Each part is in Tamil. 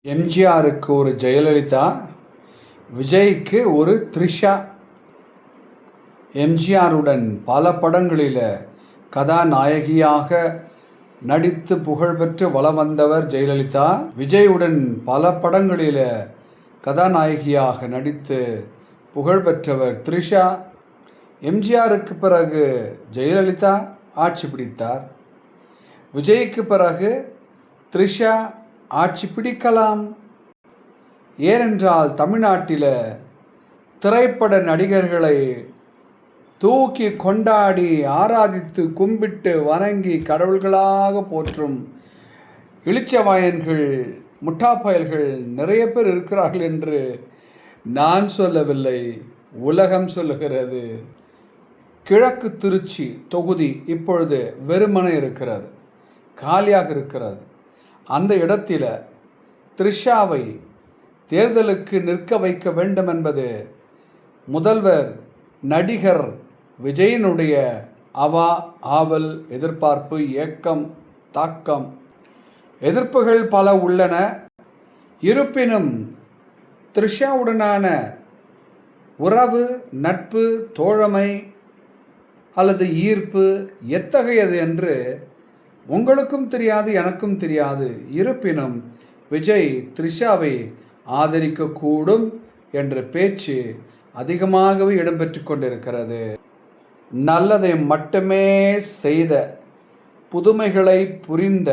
எம்ஜிஆருக்கு ஒரு ஜெயலலிதா, விஜய்க்கு ஒரு த்ரிஷா. எம்ஜிஆருடன் பல படங்களில் கதாநாயகியாக நடித்து புகழ்பெற்று வலம் வந்தவர் ஜெயலலிதா. விஜயுடன் பல படங்களில் கதாநாயகியாக நடித்து புகழ்பெற்றவர் த்ரிஷா. எம்ஜிஆருக்கு பிறகு ஜெயலலிதா ஆட்சி பிடித்தார். விஜய்க்கு பிறகு த்ரிஷா ஆட்சி பிடிக்கலாம். ஏனென்றால் தமிழ்நாட்டில் திரைப்பட நடிகர்களை தூக்கி கொண்டாடி ஆராதித்து கும்பிட்டு வணங்கி கடவுள்களாக போற்றும் இளிச்சவாயன்கள், முட்டாப்பயல்கள் நிறைய பேர் இருக்கிறார்கள் என்று நான் சொல்லவில்லை, உலகம் சொல்லுகிறது. கிழக்கு திருச்சி தொகுதி இப்பொழுது வெறுமனே இருக்கிறது, காலியாக இருக்கிறது. அந்த இடத்தில் த்ரிஷாவை தேர்தலுக்கு நிற்க வைக்க வேண்டும் என்பது முதல்வர் நடிகர் விஜயனுடைய ஆவல், எதிர்பார்ப்பு, ஏக்கம், தாக்கம். எதிர்ப்புகள் பல உள்ளன. இருப்பினும் த்ரிஷாவுடனான உறவு, நட்பு, தோழமை அல்லது ஈர்ப்பு எத்தகையது என்று உங்களுக்கும் தெரியாது, எனக்கும் தெரியாது. இருப்பினும் விஜய் த்ரிஷாவை ஆதரிக்கக்கூடும் என்ற பேச்சு அதிகமாகவே இடம்பெற்று கொண்டிருக்கிறது. நல்லதை மட்டுமே செய்த, புதுமைகளை புரிந்த,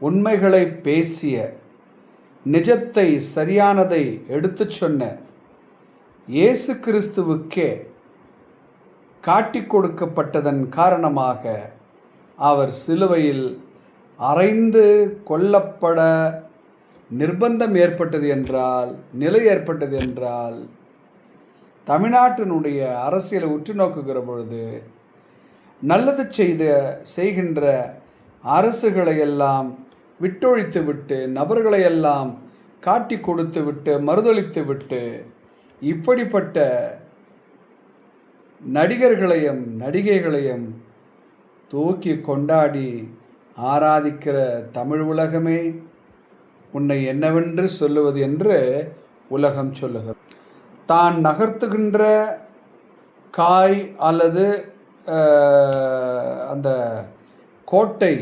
உண்மைகளை பேசிய, நிஜத்தை சரியானதை எடுத்து சொன்ன இயேசு கிறிஸ்துவுக்கே காட்டிக் கொடுக்கப்பட்டதன் காரணமாக அவர் சிலுவையில் அறைந்து கொல்லப்பட நிர்பந்தம் ஏற்பட்டது என்றால், நிலை ஏற்பட்டது என்றால், தமிழ்நாட்டினுடைய அரசியலை உற்று நோக்குகிற பொழுது நல்லது செய்கின்ற அரசுகளை எல்லாம் விட்டொழித்து விட்டு, நபர்களை எல்லாம் காட்டி கொடுத்து விட்டு, மறுதளித்து விட்டு, இப்படிப்பட்ட நடிகர்களையும் நடிகைகளையும் தூக்கி கொண்டாடி ஆராதிக்கிற தமிழ் உலகமே உன்னை என்னவென்று சொல்லுவது என்று உலகம் சொல்லுகிறது. தான் நகர்த்துகின்ற காய் அல்லது அந்த கோட்டை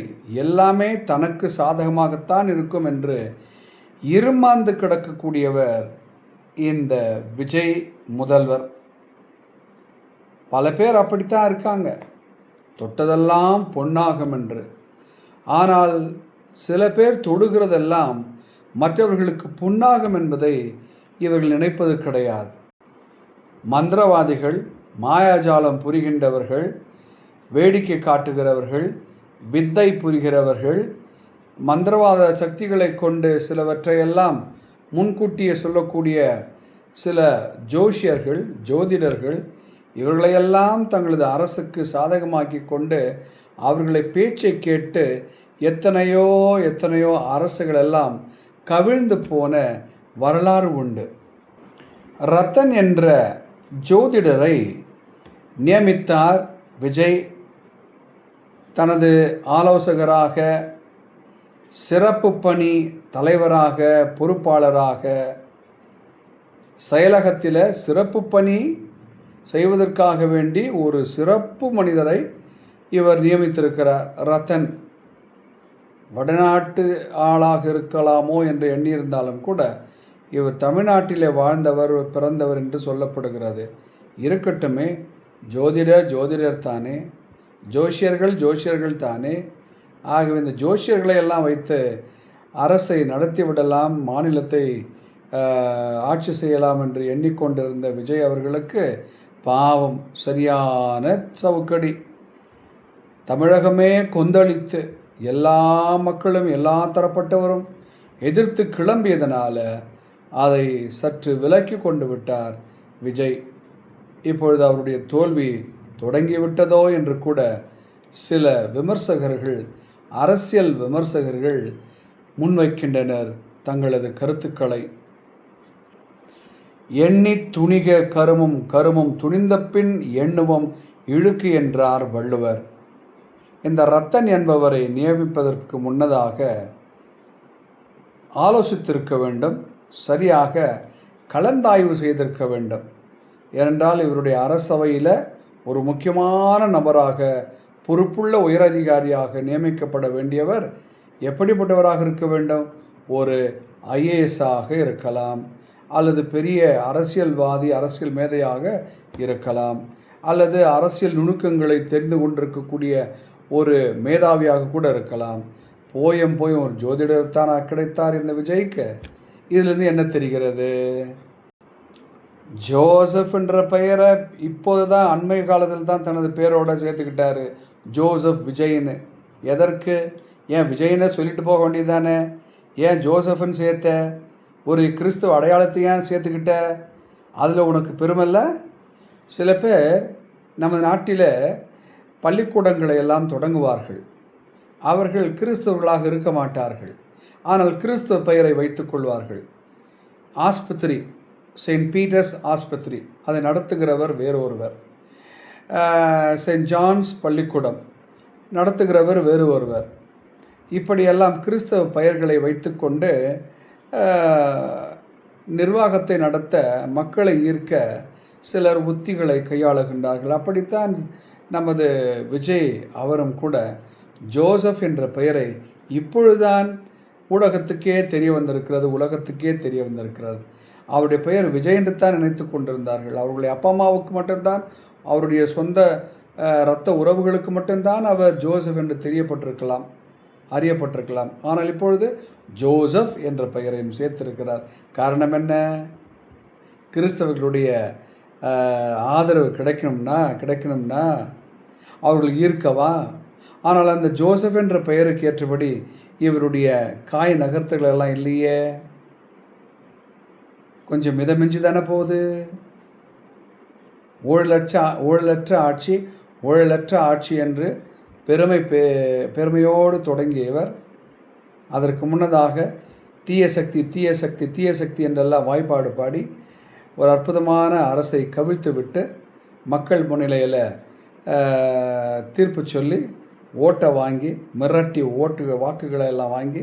எல்லாமே தனக்கு சாதகமாகத்தான் இருக்கும் என்று இருமாந்து கிடக்கக்கூடியவர் இந்த விஜய் முதல்வர். பல பேர் அப்படித்தான் இருக்காங்க, தொட்டதெல்லாம் பொன்னாகும் என்று. ஆனால் சில பேர் தொடுகிறதெல்லாம் மற்றவர்களுக்கு புண்ணாகும் என்பதை இவர்கள் நினைப்பது கிடையாது. மந்திரவாதிகள், மாயாஜாலம் புரிகின்றவர்கள், வேடிக்கை காட்டுகிறவர்கள், வித்தை புரிகிறவர்கள், மந்திரவாத சக்திகளை கொண்டு சிலவற்றையெல்லாம் முன்கூட்டியே சொல்லக்கூடிய சில ஜோஷியர்கள், ஜோதிடர்கள், இவர்களையெல்லாம் தங்களது அரசுக்கு சாதகமாக்கி கொண்டு அவர்களை பேச்சை கேட்டு எத்தனையோ அரசுகளெல்லாம் கவிழ்ந்து போன வரலாறு உண்டு. ரத்தன் என்ற ஜோதிடரை நியமித்தார் விஜய். தனது ஆலோசகராக, சிறப்பு பணி தலைவராக, பொறுப்பாளராக, செயலகத்தில் சிறப்பு பணி செய்வதற்காக வேண்டி ஒரு சிறப்பு மனிதரை இவர் நியமித்திருக்கிறார். ரத்தன் வடநாட்டு ஆளாக இருக்கலாமோ என்று எண்ணியிருந்தாலும் கூட இவர் தமிழ்நாட்டிலே வாழ்ந்தவர், பிறந்தவர் என்று சொல்லப்படுகிறது. இருக்கட்டுமே, ஜோதிடர் தானே, ஜோஷியர்கள் தானே. ஆகவே இந்த ஜோஷியர்களை எல்லாம் வைத்து அரசை நடத்திவிடலாம், மாநிலத்தை ஆட்சி செய்யலாம் என்று எண்ணிக்கொண்டிருந்த விஜய் அவர்களுக்கு பாவம் சரியான சவுக்கடி. தமிழகமே கொந்தளித்து எல்லா மக்களும், எல்லா தரப்பட்டவரும் எதிர்த்து கிளம்பியதனால் அதை சற்று விலக்கி கொண்டு விட்டார் விஜய். இப்பொழுது அவருடைய தோல்வி தொடங்கிவிட்டதோ என்று கூட சில விமர்சகர்கள், அரசியல் விமர்சகர்கள் முன்வைக்கின்றனர் தங்களது கருத்துக்களை. எண்ணி துணிக கருமம் துணிந்த பின் எண்ணுவம் இழுக்கு என்றார் வள்ளுவர். இந்த ரத்தன் என்பவரை நியமிப்பதற்கு முன்னதாக ஆலோசித்திருக்க வேண்டும், சரியாக கலந்தாய்வு செய்திருக்க வேண்டும். ஏனென்றால் இவருடைய அரசவையில் ஒரு முக்கியமான நபராக, பொறுப்புள்ள உயரதிகாரியாக நியமிக்கப்பட வேண்டியவர் எப்படிப்பட்டவராக இருக்க வேண்டும்? ஒரு ஐஏஎஸ்ஸாக இருக்கலாம், அல்லது பெரிய அரசியல்வாதி, அரசியல் மேதையாக இருக்கலாம், அல்லது அரசியல் நுணுக்கங்களை தெரிந்து கொண்டிருக்கக்கூடிய ஒரு மேதாவியாக கூட இருக்கலாம். போய் ஒரு ஜோதிடர்தான் கிடைத்தார் இந்த விஜய்க்கு. இதிலிருந்து என்ன தெரிகிறது? ஜோசப் என்ற பெயரை இப்போது தான், அண்மை காலத்தில் தான் தனது பேரோட சேர்த்துக்கிட்டாரு, ஜோசப் விஜய்னு. எதற்கு? ஏன் விஜய்னு சொல்லிட்டு போக வேண்டியதானே? ஏன் ஜோசப்னு சேர்த்த? ஒரு கிறிஸ்துவ அடையாளத்தை ஏன் சேர்த்துக்கிட்ட? அதில் உனக்கு பெருமைல்ல? சில பேர் நமது நாட்டில் பள்ளிக்கூடங்களை எல்லாம் தொடங்குவார்கள். அவர்கள் கிறிஸ்தவர்களாக இருக்க மாட்டார்கள், ஆனால் கிறிஸ்தவ பெயரை வைத்துக் கொள்வார்கள். ஆஸ்பத்திரி, செயின்ட் பீட்டர்ஸ் ஆஸ்பத்திரி, அதை நடத்துகிறவர் வேறொருவர். செயின்ட் ஜான்ஸ் பள்ளிக்கூடம் நடத்துகிறவர் வேறு ஒருவர். இப்படியெல்லாம் கிறிஸ்தவ பெயர்களை வைத்துக்கொண்டு நிர்வாகத்தை நடத்த, மக்களை ஈர்க்க சிலர் உத்திகளை கையாளுகின்றார்கள். அப்படித்தான் நமது விஜய் அவரும் கூட ஜோசப் என்ற பெயரை இப்பொழுதுதான் ஊடகத்துக்கே தெரிய வந்திருக்கிறது, உலகத்துக்கே தெரிய வந்திருக்கிறது. அவருடைய பெயர் விஜய் என்று தான் நினைத்து கொண்டிருந்தார்கள். அவர்களுடைய அப்பா அம்மாவுக்கு மட்டும்தான், அவருடைய சொந்த இரத்த உறவுகளுக்கு மட்டும்தான் அவர் ஜோசப் என்று தெரியப்பட்டிருக்கலாம், அறியப்பட்டிருக்கலாம். ஆனால் இப்பொழுது ஜோசப் என்ற பெயரையும் சேர்த்திருக்கிறார். காரணம் என்ன? கிறிஸ்தவர்களுடைய ஆதரவு கிடைக்கணும்னா அவர்கள் ஈர்க்கவா? ஆனால் அந்த ஜோசப் என்ற பெயருக்கு ஏற்றபடி இவருடைய காய் நகர்த்துகள் எல்லாம் இல்லையே, கொஞ்சம் மிதமிஞ்சி தானே போகுது. ஊழலற்ற ஆட்சி என்று பெருமையோடு தொடங்கியவர், அதற்கு முன்னதாக தீய சக்தி என்றெல்லாம் வாய்ப்பாடு பாடி ஒரு அற்புதமான அரசை கவிழ்த்து விட்டு மக்கள் முன்னிலையில் தீர்ப்பு சொல்லி ஓட்டை வாங்கி, மிரட்டி வாக்குகளை எல்லாம் வாங்கி,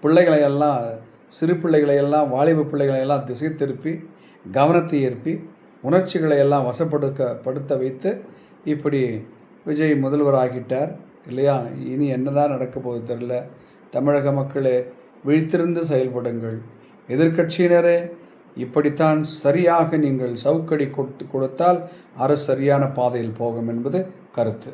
பிள்ளைகளையெல்லாம், சிறு பிள்ளைகளையெல்லாம், வாலிப பிள்ளைகளையெல்லாம் திசை திருப்பி, கவனத்தை ஈர்ப்பி, உணர்ச்சிகளை எல்லாம் வசப்படுத்த வைத்து இப்படி விஜய் முதல்வராகிட்டார் இல்லையா? இனி என்னதான் நடக்க போகுது தெரியல. தமிழக மக்களே, விழித்திருந்து செயல்படுங்கள். எதிர்க்கட்சியினரே, இப்படித்தான் சரியாக நீங்கள் சவுக்கடி கொடுத்தால் அரசு சரியான பாதையில் போகும் என்பது கருத்து.